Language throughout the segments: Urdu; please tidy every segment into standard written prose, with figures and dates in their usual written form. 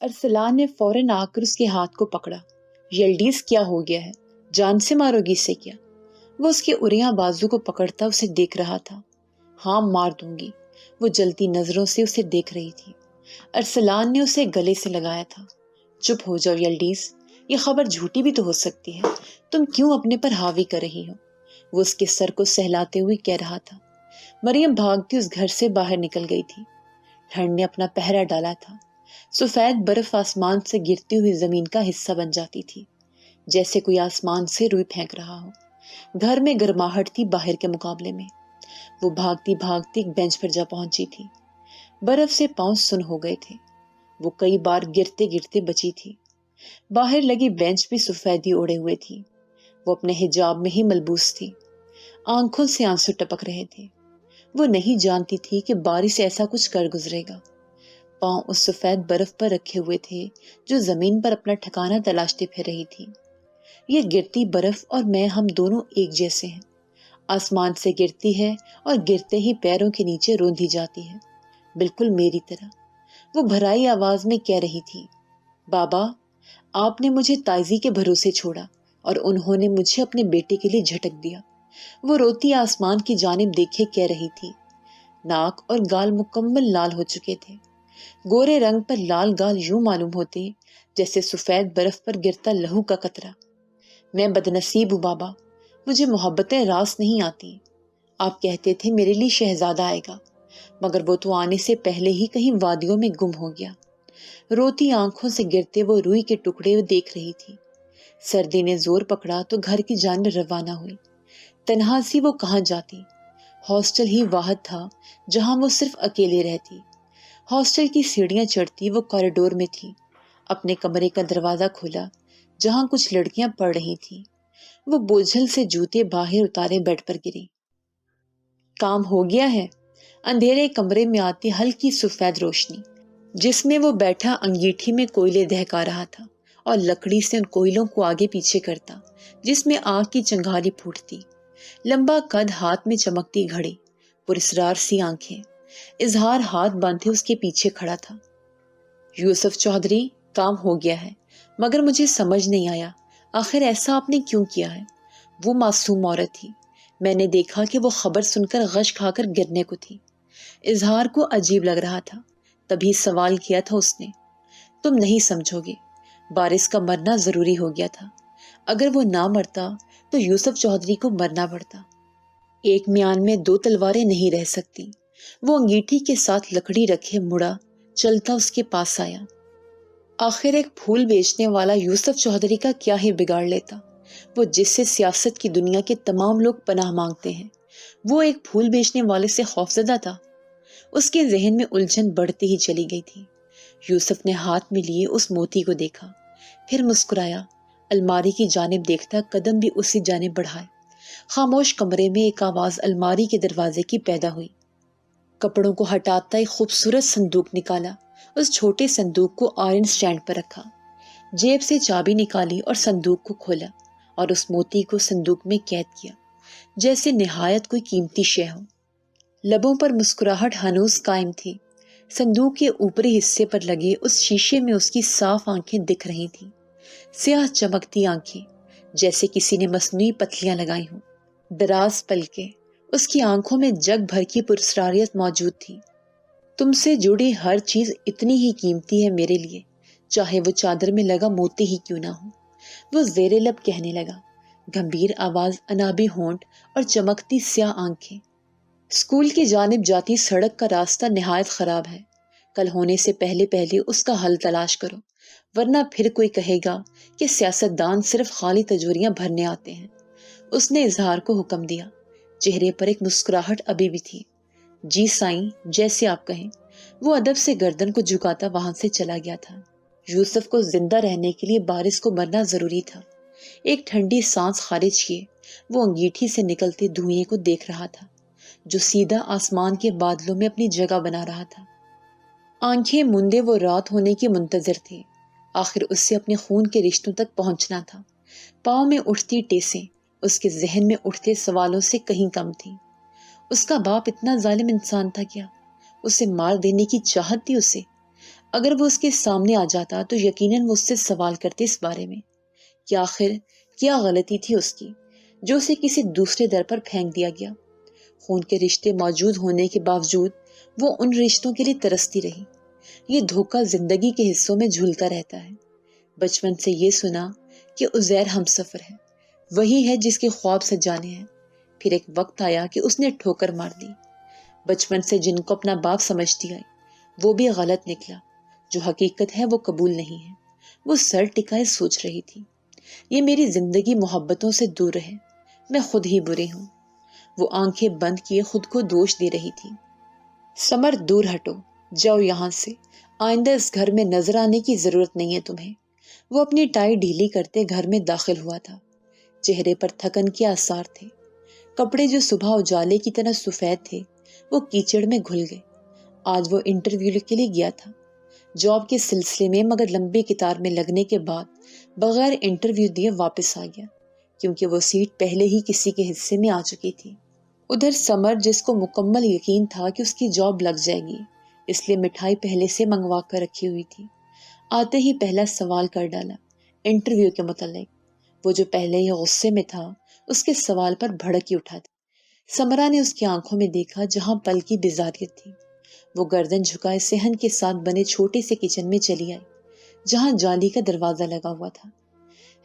ارسلان نے فوراً آ کر اس کے ہاتھ کو پکڑا۔ یلڈیز کیا ہو گیا ہے؟ جان سے مارو گی اسے کیا؟ وہ اس کے اریاں بازو کو پکڑتا اسے دیکھ رہا تھا۔ ہاں مار دوں گی، وہ جلتی نظروں سے اسے دیکھ رہی تھی۔ ارسلان نے اسے گلے سے لگایا تھا۔ چپ ہو جاؤ یلڈیز، یہ خبر جھوٹی بھی تو ہو سکتی ہے، تم کیوں اپنے پر حاوی کر رہی ہو؟ وہ اس کے سر کو سہلاتے ہوئے کہہ رہا تھا۔ مریم بھاگتی اس گھر سے باہر نکل گئی تھی۔ ٹھنڈ نے اپنا پہرا ڈالا تھا۔ سفید برف آسمان سے گرتی ہوئی زمین کا حصہ بن جاتی تھی، جیسے کوئی آسمان سے روئی پھینک رہا ہو۔ گھر میں گرماہٹ تھی باہر کے مقابلے میں۔ وہ بھاگتی بھاگتی ایک بینچ پر جا پہنچی تھی۔ برف سے پاؤں سن ہو گئے تھے۔ وہ کئی بار گرتے گرتے بچی تھی۔ باہر لگی بینچ بھی سفیدی اوڑے ہوئے تھی۔ وہ اپنے حجاب میں ہی ملبوس تھی۔ آنکھوں سے آنسو ٹپک رہے تھے۔ وہ نہیں جانتی تھی کہ بارش ایسا کچھ کر گزرے گا۔ پاؤں اس سفید برف پر رکھے ہوئے تھے جو زمین پر اپنا ٹھکانہ تلاشتے پھر رہی تھی۔ یہ گرتی برف اور میں ہم دونوں ایک جیسے ہیں۔ آسمان سے گرتی ہے اور گرتے ہی پیروں کے نیچے روندھی جاتی ہے، بالکل میری طرح۔ وہ بھرائی آواز میں کہہ رہی تھی، بابا آپ نے مجھے تائزی کے بھروسے چھوڑا اور انہوں نے مجھے اپنے بیٹے کے لیے جھٹک دیا۔ وہ روتی آسمان کی جانب دیکھے کہہ رہی تھی۔ ناک اور گال مکمل لال ہو چکے تھے۔ گورے رنگ پر لال گال یوں معلوم ہوتے جیسے سفید برف پر گرتا لہو کا قطرہ۔ میں بدنصیب ہوں بابا، مجھے محبتیں راس نہیں آتی۔ آپ کہتے تھے میرے لیے شہزادہ آئے گا، مگر وہ تو آنے سے پہلے ہی کہیں وادیوں میں گم ہو گیا۔ روتی آنکھوں سے گرتے وہ روئی کے ٹکڑے دیکھ رہی تھی۔ سردی نے زور پکڑا تو گھر کی جانب روانہ ہوئی۔ تنہا سی وہ کہاں جاتی؟ ہاسٹل ہی واحد تھا جہاں وہ صرف اکیلے رہتی۔ ہاسٹل کی سیڑھیاں چڑھتی وہ کوریڈور میں تھی۔ اپنے کمرے کا دروازہ کھولا جہاں کچھ لڑکیاں پڑھ رہی تھیں۔ وہ بوجھل سے جوتے باہر اتارے بیڈ پر گری۔ کام ہو گیا ہے؟ اندھیرے کمرے میں آتی ہلکی سفید روشنی، جس میں وہ بیٹھا انگیٹھی میں کوئلے دہکا رہا تھا اور لکڑی سے ان کوئلوں کو آگے پیچھے کرتا جس میں آگ کی چنگاری پھوٹتی۔ لمبا قد، ہاتھ میں چمکتی گھڑی، پراسرار سی آنکھیں۔ اظہار ہاتھ باندھے اس کے پیچھے کھڑا تھا۔ یوسف چودھری، کام ہو گیا ہے، مگر مجھے سمجھ نہیں آیا آخر ایسا آپ نے کیوں کیا ہے؟ وہ معصوم عورت تھی، میں نے دیکھا کہ وہ خبر سن کر غش کھا کر گرنے کو تھی۔ اظہار کو عجیب لگ رہا تھا، تبھی سوال کیا تھا اس نے۔ تم نہیں سمجھو گے، بارش کا مرنا ضروری ہو گیا تھا۔ اگر وہ نہ مرتا تو یوسف چودھری کو مرنا پڑتا۔ ایک میان میں دو تلواریں نہیں رہ سکتی۔ وہ انگیٹھی کے ساتھ لکڑی رکھے مڑا چلتا اس کے پاس آیا۔ آخر ایک پھول بیچنے والا یوسف چودھری کا کیا ہی بگاڑ لیتا؟ وہ جس سے سیاست کی دنیا کے تمام لوگ پناہ مانگتے ہیں، وہ ایک پھول بیچنے والے سے خوفزدہ تھا؟ اس کے ذہن میں الجھن بڑھتی ہی چلی گئی تھی۔ یوسف نے ہاتھ میں لیے اس موتی کو دیکھا، پھر مسکرایا۔ الماری کی جانب دیکھتا قدم بھی اسی جانب بڑھائے۔ خاموش کمرے میں ایک آواز الماری کے دروازے کی پیدا ہوئی۔ کپڑوں کو ہٹاتا ایک خوبصورت صندوق نکالا۔ اس چھوٹے صندوق کو آئرن سٹینڈ پر رکھا، جیب سے چابی نکالی اور صندوق کو کھولا اور اس موتی کو صندوق میں قید کیا جیسے نہایت کوئی قیمتی شے ہو۔ لبوں پر مسکراہٹ ہنوز قائم تھی۔ صندوق کے اوپری حصے پر لگے اس شیشے میں اس کی صاف آنکھیں دکھ رہی تھیں، سیاہ چمکتی آنکھیں جیسے کسی نے مصنوعی پتلیاں لگائی ہوں۔ دراز پلکیں، اس کی آنکھوں میں جگ بھر کی پراسراریت موجود تھی۔ تم سے جڑی ہر چیز اتنی ہی قیمتی ہے میرے لیے، چاہے وہ چادر میں لگا موتی ہی کیوں نہ ہو، وہ زیر لب کہنے لگا، گمبھیر آواز، انابی ہونٹ اور چمکتی سیاہ آنکھیں۔ اسکول کی جانب جاتی سڑک کا راستہ نہایت خراب ہے، کل ہونے سے پہلے پہلے اس کا حل تلاش کرو، ورنہ پھر کوئی کہے گا کہ سیاستدان صرف خالی تجوریاں بھرنے آتے ہیں۔ اس نے اظہار کو حکم دیا۔ چہرے پر ایک مسکراہٹ ابھی بھی تھی۔ جی سائیں، جیسے آپ کہیں۔ وہ ادب سے گردن کو جھکاتا وہاں سے چلا گیا تھا۔ یوسف کو زندہ رہنے کے لیے بارش کو مرنا ضروری تھا۔ ایک ٹھنڈی سانس خارج کیے وہ انگیٹھی سے نکلتے دھوئیں کو دیکھ رہا تھا جو سیدھا آسمان کے بادلوں میں اپنی جگہ بنا رہا تھا۔ آنکھیں مندے وہ رات ہونے کی منتظر تھے، آخر اس سے اپنے خون کے رشتوں تک پہنچنا تھا۔ پاؤں میں اٹھتی ٹیسیں اس کے ذہن میں اٹھتے سوالوں سے کہیں کم تھیں۔ اس کا باپ اتنا ظالم انسان تھا کیا؟ اسے مار دینے کی چاہت تھی اسے؟ اگر وہ اس کے سامنے آ جاتا تو یقیناً وہ اس سے سوال کرتے اس بارے میں کہ آخر کیا غلطی تھی اس کی جو اسے کسی دوسرے در پر پھینک دیا گیا۔ خون کے رشتے موجود ہونے کے باوجود وہ ان رشتوں کے لیے ترستی رہی۔ یہ دھوکہ زندگی کے حصوں میں جھولتا رہتا ہے۔ بچپن سے یہ سنا کہ عزیر ہم سفر ہے، وہی ہے جس کے خواب سجانے ہیں۔ پھر ایک وقت آیا کہ اس نے ٹھوکر مار دی۔ بچپن سے جن کو اپنا باپ سمجھتی آئی وہ بھی غلط نکلا۔ جو حقیقت ہے وہ قبول نہیں ہے۔ وہ سر ٹکائے سوچ رہی تھی، یہ میری زندگی محبتوں سے دور ہے، میں خود ہی بری ہوں۔ وہ آنکھیں بند کیے خود کو دوش دے رہی تھی۔ سمر دور ہٹو، جاؤ یہاں سے، آئندہ اس گھر میں نظر آنے کی ضرورت نہیں ہے تمہیں۔ وہ اپنی ٹائی ڈھیلی کرتے گھر میں داخل ہوا تھا۔ چہرے پر تھکن کے آثار تھے۔ کپڑے جو صبح اجالے کی طرح سفید تھے وہ کیچڑ میں گھل گئے۔ آج وہ انٹرویو کے لیے گیا تھا، جاب کے سلسلے میں، مگر لمبی قطار میں لگنے کے بعد بغیر انٹرویو دیے واپس آ گیا کیونکہ وہ سیٹ پہلے ہی کسی کے حصے میں آ چکی تھی۔ ادھر سمر جس کو مکمل یقین تھا کہ اس کی جاب لگ جائے گی، اس لیے مٹھائی پہلے سے منگوا کر رکھی ہوئی تھی، آتے ہی پہلا سوال کر ڈالا انٹرویو کے متعلق۔ وہ جو پہلے ہی غصے میں تھا اس کے سوال پر بھڑک ہی اٹھا تھا۔ سمرا نے اس کی آنکھوں میں دیکھا جہاں پل کی بیزاریت تھی۔ وہ گردن جھکائے صحن کے ساتھ بنے چھوٹے سے کچن میں چلی آئی جہاں جالی کا دروازہ لگا ہوا تھا۔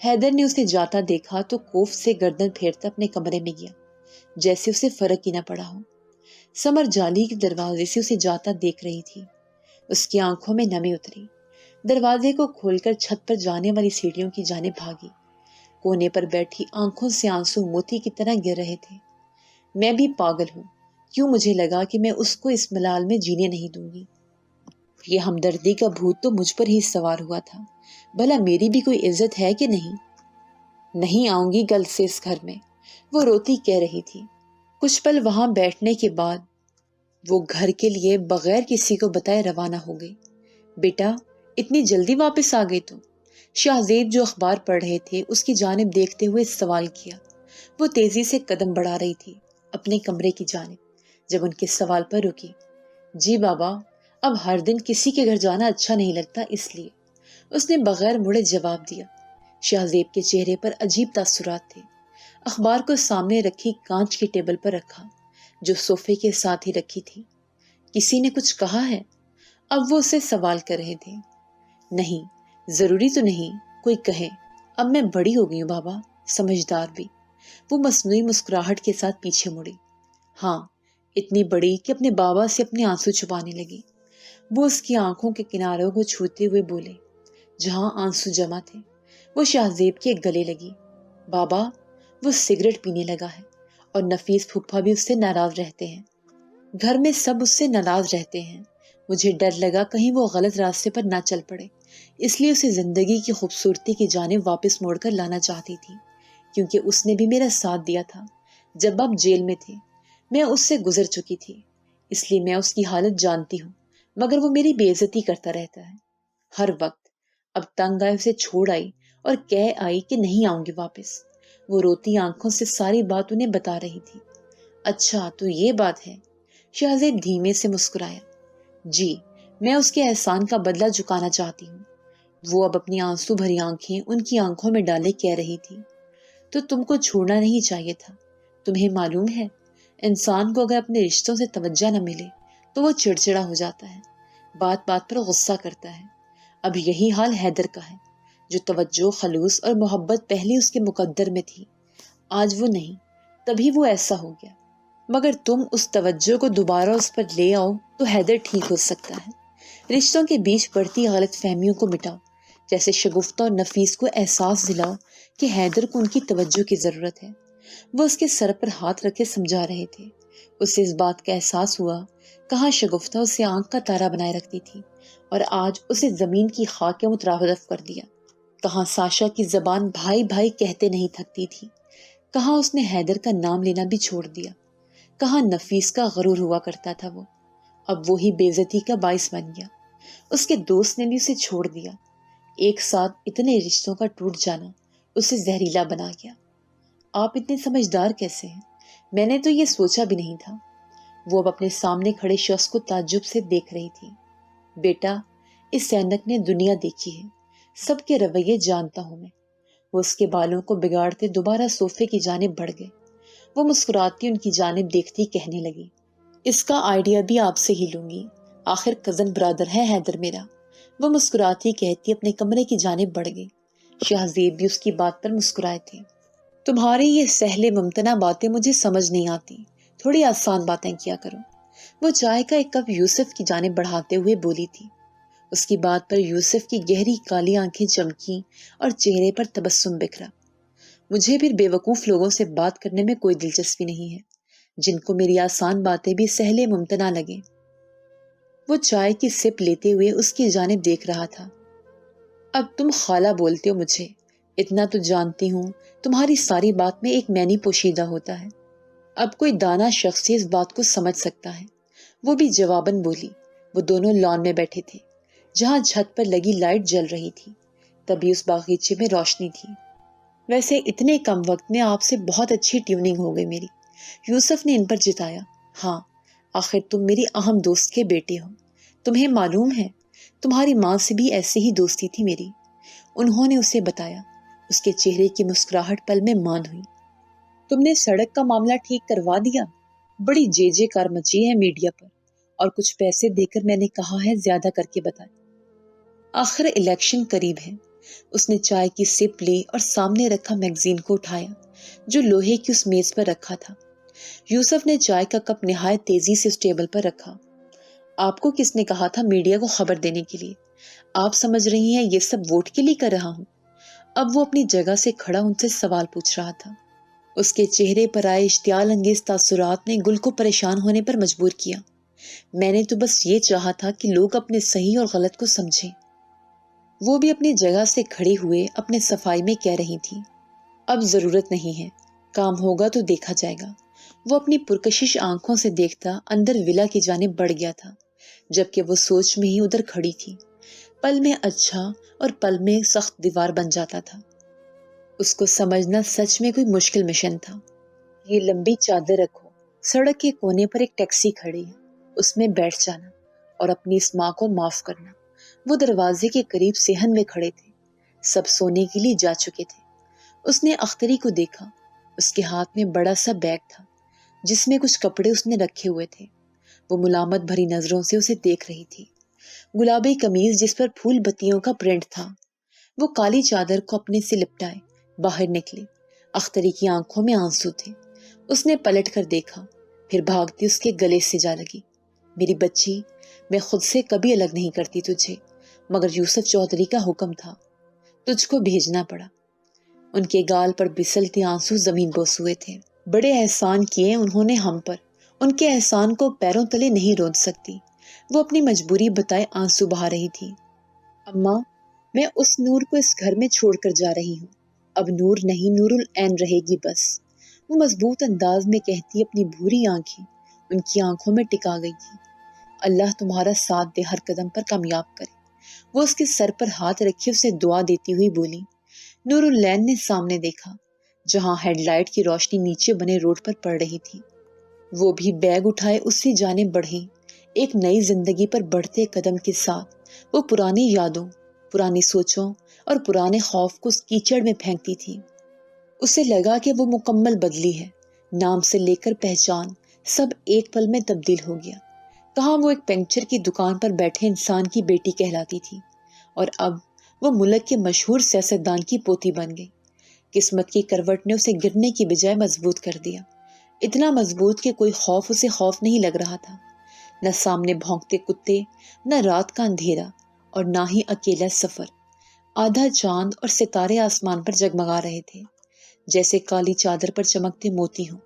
حیدر نے اسے جاتا دیکھا تو کوف سے گردن پھیرتا اپنے کمرے میں گیا جیسے اسے فرق ہی نہ پڑا ہو۔ سمر جالی کے دروازے سے اسے جاتا دیکھ رہی تھی۔ اس کی آنکھوں میں نمی اتری۔ دروازے کو کھول کر چھت پر جانے والی سیڑھیوں کی جانب بھاگی۔ کونے پر بیٹھی آنکھوں سے آنسو موتی کی طرح گر رہے تھے۔ میں بھی پاگل ہوں، کیوں مجھے لگا کہ میں اس کو اس ملال میں جینے نہیں دوں گی۔ یہ ہمدردی کا بھوت تو مجھ پر ہی سوار ہوا تھا۔ بھلا میری بھی کوئی عزت ہے کہ نہیں؟ نہیں آؤں گی کل سے اس گھر میں، وہ روتی کہہ رہی تھی۔ کچھ پل وہاں بیٹھنے کے بعد وہ گھر کے لیے بغیر کسی کو بتائے روانہ ہو گئی۔ بیٹا اتنی جلدی واپس آ گئی تم؟ شاہ زیب جو اخبار پڑھ رہے تھے اس کی جانب دیکھتے ہوئے سوال کیا۔ وہ تیزی سے قدم بڑھا رہی تھی اپنے کمرے کی جانب جب ان کے سوال پر رکی۔ جی بابا، اب ہر دن کسی کے گھر جانا اچھا نہیں لگتا، اس لیے، اس نے بغیر مڑے جواب دیا۔ شاہ زیب کے چہرے پر عجیب تاثرات تھے۔ اخبار کو سامنے رکھی کانچ کی ٹیبل پر رکھا جو صوفے کے ساتھ ہی رکھی تھی۔ کسی نے کچھ کہا ہے؟ اب وہ اسے سوال کر رہے تھے۔ نہیں، ضروری تو نہیں کوئی کہے، اب میں بڑی ہو گئی ہوں بابا، سمجھدار بھی۔ وہ مصنوعی مسکراہٹ کے ساتھ پیچھے مڑی۔ ہاں، اتنی بڑی کہ اپنے بابا سے اپنے آنسو چھپانے لگی۔ وہ اس کی آنکھوں کے کناروں کو چھوتے ہوئے بولے جہاں آنسو جمع تھے۔ وہ شاہ زیب کے گلے لگی۔ بابا، وہ سگریٹ پینے لگا ہے اور نفیس پھپھا بھی اس سے ناراض رہتے ہیں۔ گھر میں سب اس سے ناراض رہتے ہیں۔ مجھے ڈر لگا کہیں وہ غلط راستے پر نہ چل پڑے، اس لیے اسے زندگی کی خوبصورتی کی جانب واپس موڑ کر لانا چاہتی تھی، کیونکہ اس نے بھی میرا ساتھ دیا تھا جب آپ جیل میں تھے۔ میں اس سے گزر چکی تھی، اس لیے میں اس کی حالت جانتی ہوں، مگر وہ میری بے عزتی کرتا رہتا ہے ہر وقت۔ اب تنگ آئے اسے چھوڑ آئی اور کہہ آئی کہ نہیں آؤں گی واپس۔ وہ روتی آنکھوں سے ساری بات انہیں بتا رہی تھی۔ اچھا تو یہ بات ہے؟ شاہ زیب دھیمے سے مسکرایا۔ جی، میں اس کے احسان کا بدلہ چکانا چاہتی ہوں۔ وہ اب اپنی آنسو بھری آنکھیں ان کی آنکھوں میں ڈالے کہہ رہی تھی۔ تو تم کو چھوڑنا نہیں چاہیے تھا۔ تمہیں معلوم ہے انسان کو اگر اپنے رشتوں سے توجہ نہ ملے تو وہ چڑچڑا ہو جاتا ہے، بات بات پر غصہ کرتا ہے۔ اب یہی حال حیدر کا ہے، جو توجہ، خلوص اور محبت پہلے اس کے مقدر میں تھی، آج وہ نہیں، تبھی وہ ایسا ہو گیا۔ مگر تم اس توجہ کو دوبارہ اس پر لے آؤ تو حیدر ٹھیک ہو سکتا ہے۔ رشتوں کے بیچ بڑھتی غلط فہمیوں کو مٹاؤ، جیسے شگفتہ اور نفیس کو احساس دلاؤ کہ حیدر کو ان کی توجہ کی ضرورت ہے۔ وہ اس کے سر پر ہاتھ رکھے سمجھا رہے تھے۔ اسے اس بات کا احساس ہوا کہاں شگفتہ اسے آنکھ کا تارا بنائے رکھتی تھی اور آج اسے زمین کی خاک کے مترادف کر دیا۔ کہاں ساشا کی زبان بھائی بھائی کہتے نہیں تھکتی تھی، کہاں اس نے حیدر کا نام لینا بھی چھوڑ دیا، کہاں نفیس کا غرور ہوا کرتا تھا وہ اب وہی بے عزتی کا باعث بن گیا۔ اس کے دوست نے بھی اسے چھوڑ دیا۔ ایک ساتھ اتنے رشتوں کا ٹوٹ جانا اسے زہریلا بنا گیا۔ آپ اتنے سمجھدار کیسے ہیں؟ میں نے تو یہ سوچا بھی نہیں تھا۔ وہ اب اپنے سامنے کھڑے شخص کو تعجب سے دیکھ رہی تھی۔ بیٹا، اس سینک نے دنیا دیکھی ہے، سب کے رویے جانتا ہوں میں۔ وہ اس کے بالوں کو بگاڑتے دوبارہ صوفے کی جانب بڑھ گئے۔ وہ مسکراتی ان کی جانب دیکھتی کہنے لگی، اس کا آئیڈیا بھی آپ سے ہی لوں گی، آخر کزن برادر ہے حیدر میرا۔ وہ مسکراتی کہتی اپنے کمرے کی جانب بڑھ گئی۔ شہزیب بھی اس کی بات پر مسکرائے تھے۔ تمہاری یہ سہلے ممتنع باتیں مجھے سمجھ نہیں آتی، تھوڑی آسان باتیں کیا کرو۔ وہ چائے کا ایک کپ یوسف کی جانب بڑھاتے ہوئے بولی تھی۔ اس کی بات پر یوسف کی گہری کالی آنکھیں چمکی اور چہرے پر تبسم بکھرا۔ مجھے بھی بے وقوف لوگوں سے بات کرنے میں کوئی دلچسپی نہیں ہے، جن کو میری آسان باتیں بھی سہلے ممتنع لگیں۔ وہ چائے کی سپ لیتے ہوئے اس کی جانب دیکھ رہا تھا۔ اب تم خالہ بولتے ہو مجھے، اتنا تو جانتی ہوں تمہاری ساری بات میں ایک معنی پوشیدہ ہوتا ہے۔ اب کوئی دانا شخص اس بات کو سمجھ سکتا ہے۔ وہ بھی جواباً بولی۔ وہ دونوں لان میں بیٹھے تھے، جہاں چھت پر لگی لائٹ جل رہی تھی۔ تبھی اس باغیچے میں روشنی تھی۔ ویسے اتنے کم وقت میں آپ سے بہت اچھی ٹیوننگ ہو گئی میری، یوسف نے ان پر جتایا۔ ہاں، آخر تم میری اہم دوست کے بیٹے ہو۔ تمہیں معلوم ہے تمہاری ماں سے بھی ایسے ہی دوستی تھی میری، انہوں نے اسے بتایا۔ اس کے چہرے کی مسکراہٹ پل میں مان ہوئی۔ تم نے سڑک کا معاملہ ٹھیک کروا دیا؟ بڑی جے جے کار مچی ہے میڈیا پر، اور کچھ پیسے دے کر میں نے کہا ہے زیادہ کر کے بتائے۔ آخر الیکشن قریب ہے۔ اس نے چائے کی سپ لی اور سامنے رکھا میگزین کو اٹھایا جو لوہے کی اس میز پر رکھا تھا۔ یوسف نے چائے کا کپ نہایت تیزی سے اس ٹیبل پر رکھا۔ آپ کو کس نے کہا تھا میڈیا کو خبر دینے کے لیے؟ آپ سمجھ رہی ہیں یہ سب ووٹ کے لیے کر رہا ہوں؟ اب وہ اپنی جگہ سے کھڑا ان سے سوال پوچھ رہا تھا۔ اس کے چہرے پر آئے اشتعال انگیز تاثرات نے گل کو پریشان ہونے پر مجبور کیا۔ میں نے تو بس یہ چاہا تھا کہ لوگ اپنے صحیح اور غلط کو سمجھیں۔ وہ بھی اپنی جگہ سے کھڑی ہوئے اپنے صفائی میں کہہ رہی تھی، اب ضرورت نہیں ہے، کام ہوگا تو دیکھا جائے گا۔ وہ اپنی پرکشش آنکھوں سے دیکھتا اندر ولا کی جانب بڑھ گیا تھا، جبکہ وہ سوچ میں ہی ادھر کھڑی تھی۔ پل میں اچھا اور پل میں سخت دیوار بن جاتا تھا۔ اس کو سمجھنا سچ میں کوئی مشکل مشن تھا۔ یہ لمبی چادر رکھو، سڑک کے کونے پر ایک ٹیکسی کھڑی ہے، اس میں بیٹھ جانا اور اپنی اس ماں کو معاف کرنا۔ وہ دروازے کے قریب صحن میں کھڑے تھے، سب سونے کے لیے جا چکے تھے۔ اس نے اختری کو دیکھا، اس کے ہاتھ میں بڑا سا بیگ تھا جس میں کچھ کپڑے اس نے رکھے ہوئے تھے۔ وہ ملامت بھری نظروں سے اسے دیکھ رہی تھی۔ گلابی قمیض جس پر پھول بتیوں کا پرنٹ تھا۔ وہ کالی چادر کو اپنے سے لپٹائے باہر نکلی۔ اختری کی آنکھوں میں آنسو تھے۔ اس نے پلٹ کر دیکھا، پھر بھاگتی اس کے گلے سے جا لگی۔ میری بچی، میں خود سے کبھی الگ نہیں کرتی تجھے، مگر یوسف چودھری کا حکم تھا، تجھ کو بھیجنا پڑا۔ ان کے گال پر بسلتے آنسو زمین بوس ہوئے تھے۔ بڑے احسان کیے انہوں نے ہم پر، ان کے احسان کو پیروں تلے نہیں روند سکتی۔ وہ اپنی مجبوری بتائے آنسو بہا رہی تھی۔ اماں، میں اس نور کو اس گھر میں چھوڑ کر جا رہی ہوں، اب نور نہیں نور العین رہے گی بس۔ وہ مضبوط انداز میں کہتی اپنی بھوری آنکھیں ان کی آنکھوں میں ٹکا گئی تھی۔ اللہ تمہارا ساتھ دے، ہر قدم پر کامیاب کرے۔ وہ اس کے سر پر ہاتھ رکھے اسے دعا دیتی ہوئی بولی۔ نور العین نے سامنے دیکھا جہاں ہیڈ لائٹ کی روشنی نیچے بنے روڈ پر پڑ رہی تھی۔ وہ بھی بیگ اٹھائے اسی جانب بڑھی۔ ایک نئی زندگی پر بڑھتے قدم کے ساتھ وہ پرانی یادوں، پرانی سوچوں اور پرانے خوف کو اس کیچڑ میں پھینکتی تھی۔ اسے لگا کہ وہ مکمل بدلی ہے، نام سے لے کر پہچان سب ایک پل میں تبدیل ہو گیا۔ کہاں وہ ایک پنکچر کی دکان پر بیٹھے انسان کی بیٹی کہلاتی تھی، اور اب وہ ملک کے مشہور سیاستدان کی پوتی بن گئی۔ قسمت کی کروٹ نے اسے گرنے کی بجائے مضبوط کر دیا، اتنا مضبوط کہ کوئی خوف اسے خوف نہیں لگ رہا تھا۔ نہ سامنے بھونکتے کتے، نہ رات کا اندھیرا، اور نہ ہی اکیلا سفر۔ آدھا چاند اور ستارے آسمان پر جگمگا رہے تھے جیسے کالی چادر پر چمکتے موتی ہوں۔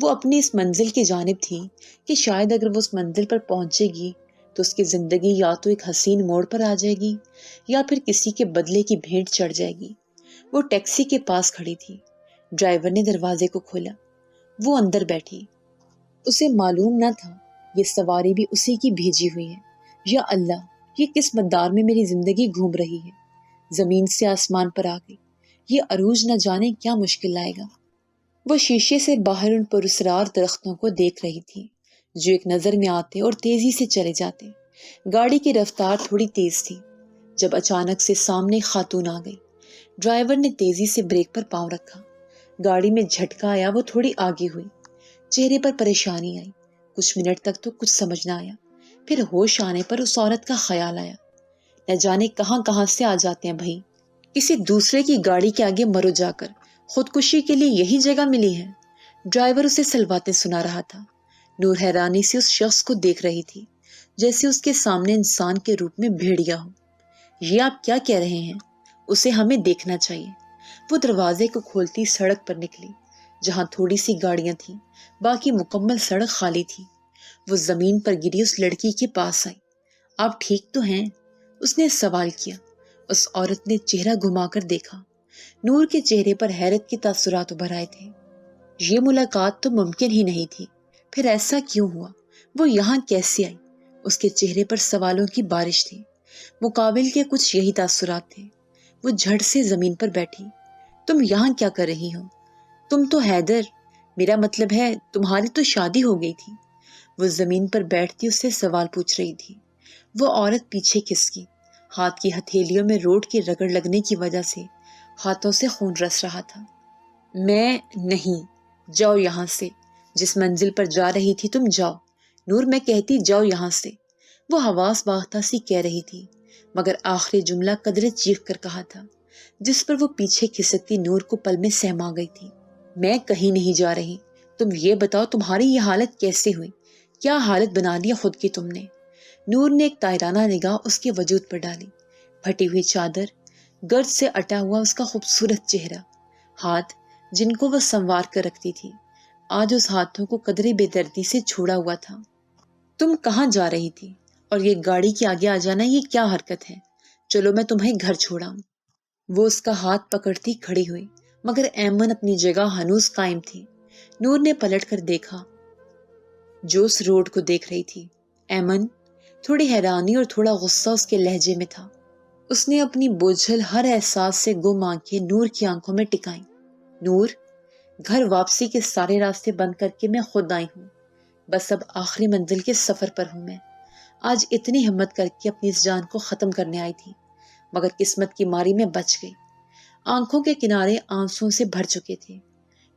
وہ اپنی اس منزل کی جانب تھی کہ شاید اگر وہ اس منزل پر پہنچے گی تو اس کی زندگی یا تو ایک حسین موڑ پر آ جائے گی یا پھر کسی کے بدلے کی بھیٹ چڑھ جائے گی۔ وہ ٹیکسی کے پاس کھڑی تھی۔ ڈرائیور نے دروازے کو کھولا۔ وہ اندر بیٹھی۔ اسے معلوم نہ تھا یہ سواری بھی اسی کی بھیجی ہوئی ہے۔ یا اللہ، یہ کس مدار میں میری زندگی گھوم رہی ہے، زمین سے آسمان پر آ گئی۔ یہ عروج نہ جانے کیا مشکل لائے گا۔ وہ شیشے سے باہر ان پراسرار درختوں کو دیکھ رہی تھی جو ایک نظر میں آتے اور تیزی سے چلے جاتے۔ گاڑی کی رفتار تھوڑی تیز تھی جب اچانک سے سامنے خاتون آ گئی۔ ڈرائیور نے تیزی سے بریک پر پاؤں رکھا، گاڑی میں جھٹکا آیا، وہ تھوڑی آگے ہوئی، چہرے پر پریشانی آئی۔ کچھ منٹ تک تو کچھ سمجھ نہ آیا، پھر ہوش آنے پر اس عورت کا خیال آیا، نہ جانے کہاں کہاں سے آ جاتے ہیں بھائی، کسی دوسرے کی گاڑی کے آگے مرو جا کر، خودکشی کے لیے یہی جگہ ملی ہے۔ ڈرائیور اسے سلواتیں سنا رہا تھا۔ نور حیرانی سے اس شخص کو دیکھ رہی تھی، جیسے اس کے سامنے انسان کے روپ میں بھیڑیا ہو۔ یہ آپ کیا کہہ رہے ہیں؟ اسے ہمیں دیکھنا چاہیے۔ وہ دروازے کو کھولتی سڑک پر نکلی، جہاں تھوڑی سی گاڑیاں تھیں، باقی مکمل سڑک خالی تھی۔ وہ زمین پر گری اس لڑکی کے پاس آئی۔ آپ ٹھیک تو ہیں؟ اس نے سوال کیا۔ اس عورت نے چہرہ گھما کر دیکھا۔ نور کے چہرے پر حیرت کے تاثرات ابھر آئے تھے۔ یہ ملاقات تو ممکن ہی نہیں تھی، پھر ایسا کیوں ہوا؟ وہ یہاں کیسے آئی؟ اس کے چہرے پر سوالوں کی بارش تھی۔ مقابل کے کچھ یہی تاثرات تھے۔ وہ جھٹ سے زمین پر بیٹھی۔ تم یہاں کیا کر رہی ہو؟ تم تو حیدر، میرا مطلب ہے تمہاری تو شادی ہو گئی تھی۔ وہ زمین پر بیٹھتی اس سے سوال پوچھ رہی تھی۔ وہ عورت پیچھے کھسکی، ہاتھ کی ہتھیلیوں میں روڈ کی رگڑ لگنے کی وجہ سے ہاتھوں سے خون رس رہا تھا۔ میں نہیں، جاؤ یہاں سے، جس منزل پر جا رہی تھی تم جاؤ۔ نور، میں کہتی جاؤ یہاں سے۔ وہ حواس باختہ سی کہہ رہی تھی، مگر آخری جملہ قدرے چیخ کر کہا تھا، جس پر وہ پیچھے کھسکتی نور کو پل میں سہما گئی تھی۔ میں کہیں نہیں جا رہی، تم یہ بتاؤ تمہاری یہ حالت کیسے ہوئی؟ کیا حالت بنا لی خود کی تم نے؟ نور نے ایک تائرانہ نگاہ اس کے وجود پر ڈالی۔ پھٹی ہوئی چادر، گرد سے اٹا ہوا اس کا خوبصورت چہرہ، ہاتھ جن کو وہ سنوار کر رکھتی تھی، آج اس ہاتھوں کو قدرے بے دردی سے چھوڑا ہوا تھا۔ تم کہاں جا رہی تھی؟ اور یہ گاڑی کے آگے آ جانا یہ کیا حرکت ہے؟ چلو میں تمہیں گھر چھوڑاؤں۔ وہ اس کا ہاتھ پکڑتی کھڑی ہوئی، مگر ایمن اپنی جگہ ہنوز قائم تھی۔ نور نے پلٹ کر دیکھا جو اس روڈ کو دیکھ رہی تھی۔ ایمن، تھوڑی حیرانی اور تھوڑا غصہ اس کے لہجے میں تھا۔ اس نے اپنی بوجھل ہر احساس سے گم آنکھیں نور کی آنکھوں میں ٹکائیں۔ نور، گھر واپسی کے سارے راستے بند کر کے میں خود آئی ہوں، بس اب آخری منزل کے سفر پر ہوں۔ میں آج اتنی ہمت کر کے اپنی اس جان کو ختم کرنے آئی تھی، مگر قسمت کی ماری میں بچ گئی۔ آنکھوں کے کنارے آنسوں سے بھر چکے تھے۔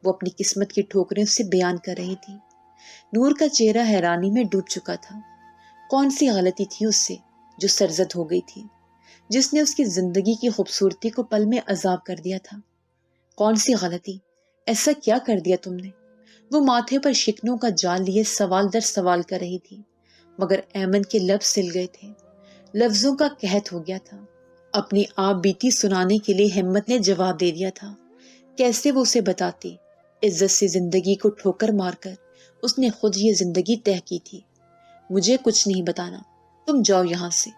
وہ اپنی قسمت کی ٹھوکریں اس سے بیان کر رہی تھی۔ نور کا چہرہ حیرانی میں ڈوب چکا تھا۔ کون سی غلطی تھی اس سے جو سرزد ہو گئی تھی، جس نے اس کی زندگی کی خوبصورتی کو پل میں عذاب کر دیا تھا؟ کون سی غلطی؟ ایسا کیا کر دیا تم نے؟ وہ ماتھے پر شکنوں کا جال لیے سوال در سوال کر رہی تھی، مگر ایمن کے لب سل گئے تھے، لفظوں کا قحط ہو گیا تھا۔ اپنی آپ بیتی سنانے کے لیے ہمت نے جواب دے دیا تھا۔ کیسے وہ اسے بتاتی؟ عزت سے زندگی کو ٹھوکر مار کر اس نے خود یہ زندگی طے کی تھی۔ مجھے کچھ نہیں بتانا، تم جاؤ یہاں سے۔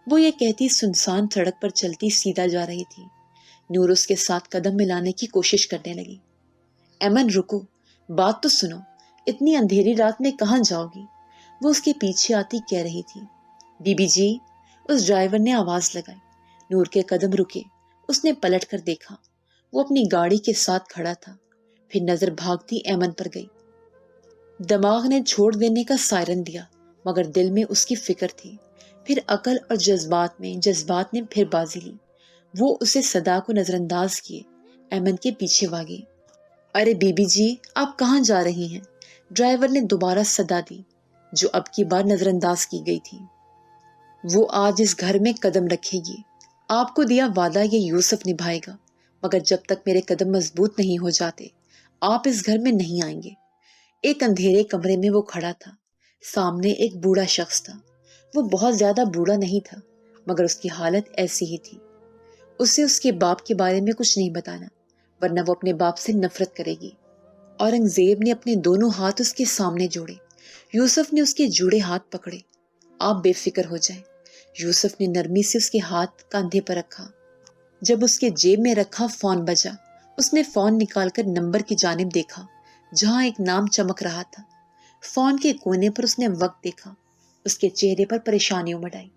وہ یہ کہتی سنسان سڑک پر چلتی سیدھا جا رہی تھی۔ نور اس کے ساتھ قدم ملانے کی کوشش کرنے لگی۔ ایمن رکو، بات تو سنو، اتنی اندھیری رات میں کہاں جاؤ گی؟ وہ اس کے پیچھے آتی کہہ رہی تھی۔ بی بی جی، اس ڈرائیور نے آواز لگائی۔ نور کے قدم رکے، اس نے پلٹ کر دیکھا، وہ اپنی گاڑی کے ساتھ کھڑا تھا۔ پھر نظر بھاگتی ایمن پر گئی۔ دماغ نے چھوڑ دینے کا سائرن دیا، مگر دل میں اس کی فکر تھی۔ پھر عقل اور جذبات نے پھر بازی لی۔ وہ اسے صدا کو نظر انداز کیے ایمن کے پیچھے بھاگی۔ ارے بی بی جی، آپ کہاں جا رہی ہیں؟ ڈرائیور نے دوبارہ صدا دی، جو اب کی بار نظر انداز کی گئی تھی۔ وہ آج اس گھر میں قدم رکھے گی، آپ کو دیا وعدہ یہ یوسف نبھائے گا، مگر جب تک میرے قدم مضبوط نہیں ہو جاتے آپ اس گھر میں نہیں آئیں گے۔ ایک اندھیرے کمرے میں وہ کھڑا تھا، سامنے ایک بوڑھا شخص تھا۔ وہ بہت زیادہ بوڑھا نہیں تھا، مگر اس کی حالت ایسی ہی تھی۔ اسے اس کے باپ کے بارے میں کچھ نہیں بتانا، ورنہ وہ اپنے باپ سے نفرت کرے گی۔ اورنگزیب نے اپنے دونوں ہاتھ اس کے سامنے جوڑے۔ یوسف نے اس کے جوڑے ہاتھ پکڑے۔ آپ بے فکر ہو جائیں۔ یوسف نے نرمی سے اس کے ہاتھ کاندھے پر رکھا۔ جب اس کے جیب میں رکھا فون بجا، اس نے فون نکال کر نمبر کی جانب دیکھا جہاں ایک نام چمک رہا تھا۔ فون کے کونے پر اس نے وقت دیکھا، اس کے چہرے پر پریشانی امڑ آئی۔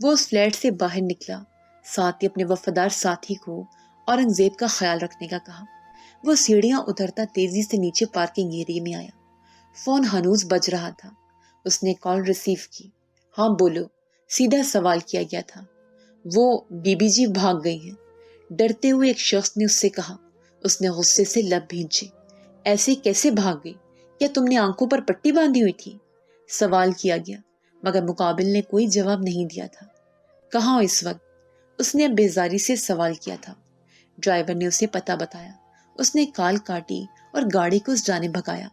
وہ اس فلیٹ سے باہر نکلا، ساتھ ہی اپنے وفادار ساتھی کو اورنگزیب کا خیال رکھنے کا کہا۔ وہ سیڑھیاں اترتا تیزی سے نیچے پارکنگ ایریا میں آیا۔ فون ہنوز بج رہا تھا۔ اس نے کال ریسیو کی۔ ہاں بولو، سیدھا سوال کیا گیا تھا۔ وہ بی بی جی بھاگ گئی ہیں، ڈرتے ہوئے ایک شخص نے اس سے کہا۔ اس نے غصے سے لب بھینچے۔ ایسے کیسے بھاگ گئی؟ کیا تم نے آنکھوں پر پٹی باندھی ہوئی تھی؟ سوال کیا گیا، مگر مقابل نے کوئی جواب نہیں دیا تھا۔ کہاں ہو اس وقت؟ اس نے اب بیزاری سے سوال کیا تھا۔ ڈرائیور نے اسے پتہ بتایا۔ اس نے کال کاٹی اور گاڑی کو اس جانب بھگایا۔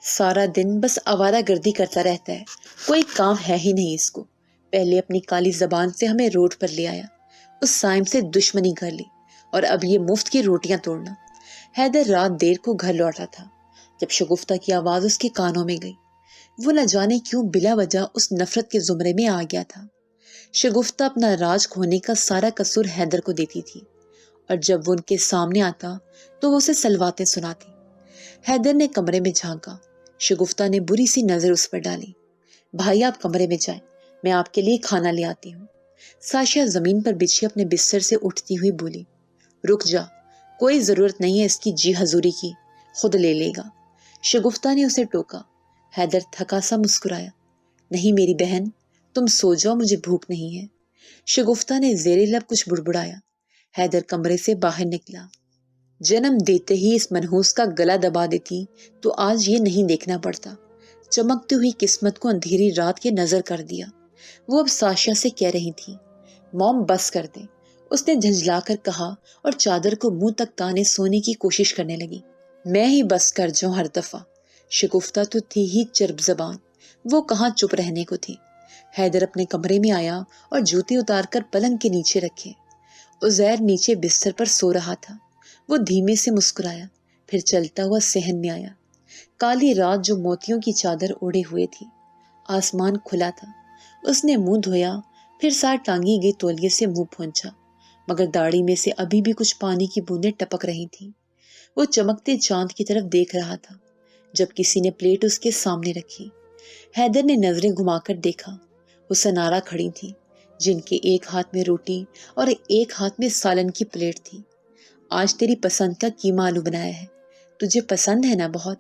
سارا دن بس آوارہ گردی کرتا رہتا ہے، کوئی کام ہے ہی نہیں اس کو۔ پہلے اپنی کالی زبان سے ہمیں روڈ پر لے آیا، اس سائم سے دشمنی کر لی، اور اب یہ مفت کی روٹیاں توڑنا۔ حیدر رات دیر کو گھر لوٹا تھا جب شگفتہ کی آواز اس کے کانوں میں گئی۔ وہ نہ جانے کیوں بلا وجہ اس نفرت کے زمرے میں آ گیا تھا۔ شگفتہ اپنا راج کھونے کا سارا قصور حیدر کو دیتی تھی، اور جب وہ ان کے سامنے آتا تو وہ اسے سلواتیں سناتی۔ حیدر نے کمرے میں جھانکا۔ شگفتہ نے بری سی نظر اس پر ڈالی۔ بھائی آپ کمرے میں جائیں، میں آپ کے لیے کھانا لے آتی ہوں۔ ساشا زمین پر بچھی اپنے بستر سے اٹھتی ہوئی بولی۔ رک جا، کوئی ضرورت نہیں ہے اس کی جی حضوری کی، خود لے لے گا۔ شگفتہ نے اسے ٹوکا۔ حیدر تھکا سا مسکرایا۔ نہیں میری بہن، تم سو جاؤ، مجھے بھوک نہیں ہے۔ شگفتہ نے زیر لب کچھ بڑبڑایا۔ حیدر کمرے سے باہر نکلا۔ جنم دیتے ہی اس منحوس کا گلا دبا دیتی تو آج یہ نہیں دیکھنا پڑتا۔ چمکتی ہوئی قسمت کو اندھیری رات کے نظر کر دیا۔ وہ اب ساشا سے کہہ رہی تھی، موم بس کر دے، اس نے جھنجھلا کر کہا اور چادر کو منہ تک تانے سونے کی کوشش کرنے لگی۔ میں ہی بس کر جاؤں ہر دفعہ۔ شگفتہ تو تھی ہی چرب زبان، وہ کہاں چپ رہنے کو تھی۔ حیدر اپنے کمرے میں آیا اور جوتے اتار کر پلنگ کے نیچے رکھے۔ عزیر نیچے بستر پر سو رہا تھا۔ وہ دھیمے سے مسکرایا، پھر چلتا ہوا صحن میں آیا۔ کالی رات جو موتیوں کی چادر اوڑھے ہوئے تھی، آسمان کھلا تھا۔ اس نے منہ دھویا، پھر ساتھ ٹانگی گئی تولیے سے منہ پہنچا، مگر داڑھی میں سے ابھی بھی کچھ پانی کی بوندیں ٹپک رہی تھیں۔ وہ چمکتے چاند کی طرف دیکھ رہا تھا جب کسی نے پلیٹ اس کے سامنے رکھی۔ حیدر نے نظریں گھما کر دیکھا۔ وہ سنارا کھڑی تھی، جن کے ایک ہاتھ میں روٹی اور ایک ہاتھ میں سالن کی پلیٹ تھی۔ آج تیری پسند کا قیمہ آلو بنایا ہے، تجھے پسند ہے نا بہت؟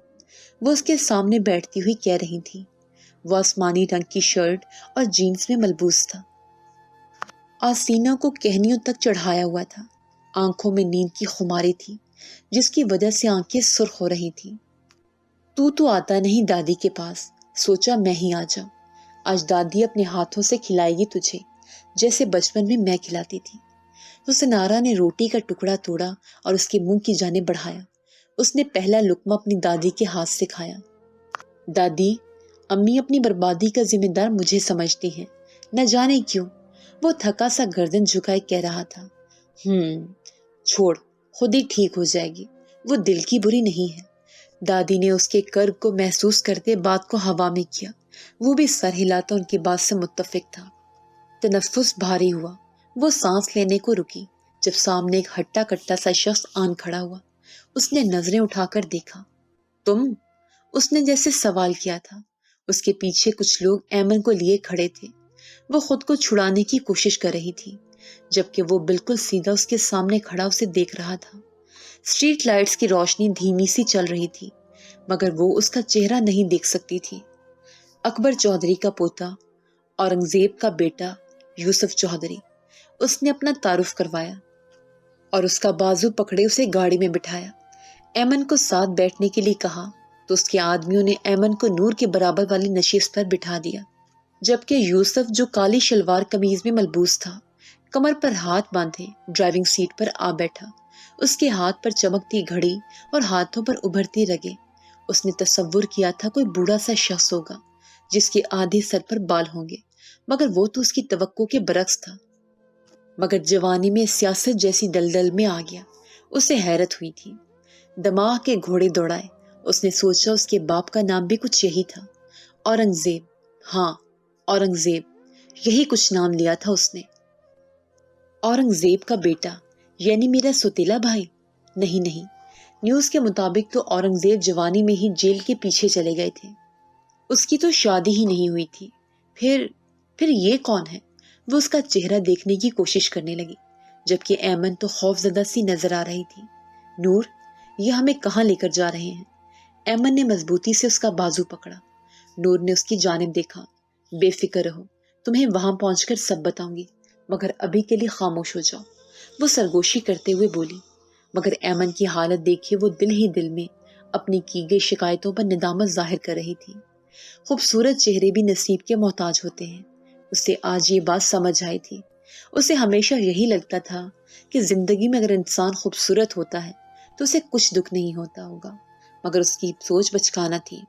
وہ اس کے سامنے بیٹھتی ہوئی کہہ رہی تھی۔ وہ آسمانی رنگ کی شرٹ اور جینز میں ملبوس تھا، آستینوں کو کہنیوں تک چڑھایا ہوا تھا۔ آنکھوں میں نیند کی خماری تھی جس کی وجہ سے آنکھیں سرخ ہو رہی تھیں۔ تو آتا نہیں دادی کے پاس، سوچا میں ہی آ جاؤں۔ آج دادی اپنے ہاتھوں سے کھلائے گی تجھے، جیسے بچپن میں میں کھلاتی تھی۔ سنارا نے روٹی کا ٹکڑا توڑا اور اس کے منہ کی جانب بڑھایا۔ اس نے پہلا لقمہ اپنی دادی کے ہاتھ سے کھایا۔ دادی، امی اپنی بربادی کا ذمہ دار مجھے سمجھتی ہیں، نہ جانے کیوں۔ وہ تھکا سا گردن جھکائے کہہ رہا تھا۔ چھوڑ، خود ہی ٹھیک ہو جائے گی، وہ دل کی بری نہیں ہے۔ دادی نے اس کے کرب کو محسوس کرتے بات کو ہوا میں کیا۔ وہ بھی سر ہلاتا ان کی بات سے متفق تھا۔ تنفس بھاری ہوا۔ وہ سانس لینے کو رکی جب سامنے ایک ہٹا کٹا سا شخص آن کھڑا ہوا۔ اس نے نظریں اٹھا کر دیکھا۔ تم؟ اس نے جیسے سوال کیا تھا۔ اس کے پیچھے کچھ لوگ ایمن کو لیے کھڑے تھے۔ وہ خود کو چھڑانے کی کوشش کر رہی تھی، جبکہ وہ بالکل سیدھا اس کے سامنے کھڑا اسے دیکھ رہا تھا۔ اسٹریٹ لائٹس کی روشنی دھیمی سی چل رہی تھی، مگر وہ اس کا چہرہ نہیں دیکھ سکتی تھی۔ اکبر چودھری کا پوتا، اورنگزیب کا بیٹا یوسف چودھری۔ اس نے اپنا تعارف کروایا اور اس کا بازو پکڑے اسے گاڑی میں بٹھایا۔ ایمن کو ساتھ بیٹھنے کے لیے کہا تو اس کے آدمیوں نے ایمن کو نور کے برابر والی نشست پر بٹھا دیا، جبکہ یوسف جو کالی شلوار قمیض میں ملبوس تھا، کمر پر ہاتھ باندھے ڈرائیونگ سیٹ پر آ بیٹھا۔ اس کے ہاتھ پر چمکتی گھڑی اور ہاتھوں پر ابھرتی رگیں۔ اس نے تصور کیا تھا کوئی بوڑھا سا شخص ہوگا جس کے آدھے سر پر بال ہوں گے، مگر وہ تو اس کی توقع کے برعکس تھا۔ مگر جوانی میں سیاست جیسی دلدل میں آ گیا۔ اسے حیرت ہوئی تھی۔ دماغ کے گھوڑے دوڑائے۔ اس نے سوچا اس کے باپ کا نام بھی کچھ یہی تھا، اورنگزیب۔ ہاں، اورنگزیب، یہی کچھ نام لیا تھا اس نے۔ اورنگزیب کا بیٹا یعنی میرا سوتیلا بھائی؟ نہیں، نیوز کے مطابق تو اورنگزیب جوانی میں ہی جیل کے پیچھے چلے گئے تھے۔ اس کی تو شادی ہی نہیں ہوئی تھی۔ پھر یہ کون ہے؟ وہ اس کا چہرہ دیکھنے کی کوشش کرنے لگی، جبکہ ایمن تو خوف زدہ سی نظر آ رہی تھی۔ نور، یہ ہمیں کہاں لے کر جا رہے ہیں؟ ایمن نے مضبوطی سے اس کا بازو پکڑا۔ نور نے اس کی جانب دیکھا۔ بے فکر رہو، تمہیں وہاں پہنچ کر سب بتاؤں گی، مگر ابھی کے لیے خاموش ہو جاؤ، وہ سرگوشی کرتے ہوئے بولی۔ مگر ایمن کی حالت دیکھے وہ دل ہی دل میں اپنی کی گئی شکایتوں پر ندامت ظاہر کر رہی تھی۔ خوبصورت چہرے بھی نصیب کے محتاج ہوتے ہیں، اسے آج یہ بات سمجھ آئی تھی۔ اسے ہمیشہ یہی لگتا تھا کہ زندگی میں اگر انسان خوبصورت ہوتا ہے تو اسے کچھ دکھ نہیں ہوتا ہوگا، مگر اس کی سوچ بچکانہ تھی۔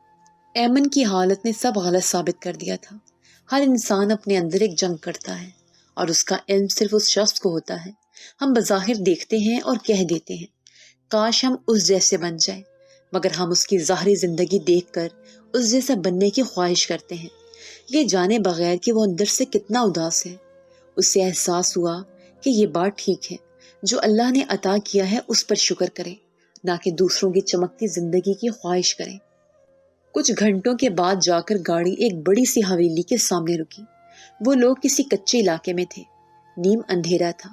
ایمن کی حالت نے سب غلط ثابت کر دیا تھا۔ ہر انسان اپنے اندر ایک جنگ کرتا ہے اور اس کا علم صرف اس شخص کو ہوتا ہے۔ ہم بظاہر دیکھتے ہیں اور کہہ دیتے ہیں کاش ہم اس جیسے بن جائیں، مگر ہم اس کی ظاہری زندگی دیکھ کر اس جیسا بننے کی خواہش کرتے ہیں، یہ جانے بغیر کہ وہ اندر سے کتنا اداس ہے۔ اسے احساس ہوا کہ یہ بات ٹھیک ہے، جو اللہ نے عطا کیا ہے اس پر شکر کریں، نہ کہ دوسروں کی چمکتی زندگی کی خواہش کریں۔ کچھ گھنٹوں کے بعد جا کر گاڑی ایک بڑی سی حویلی کے سامنے رکی۔ وہ لوگ کسی کچے علاقے میں تھے، نیم اندھیرا تھا،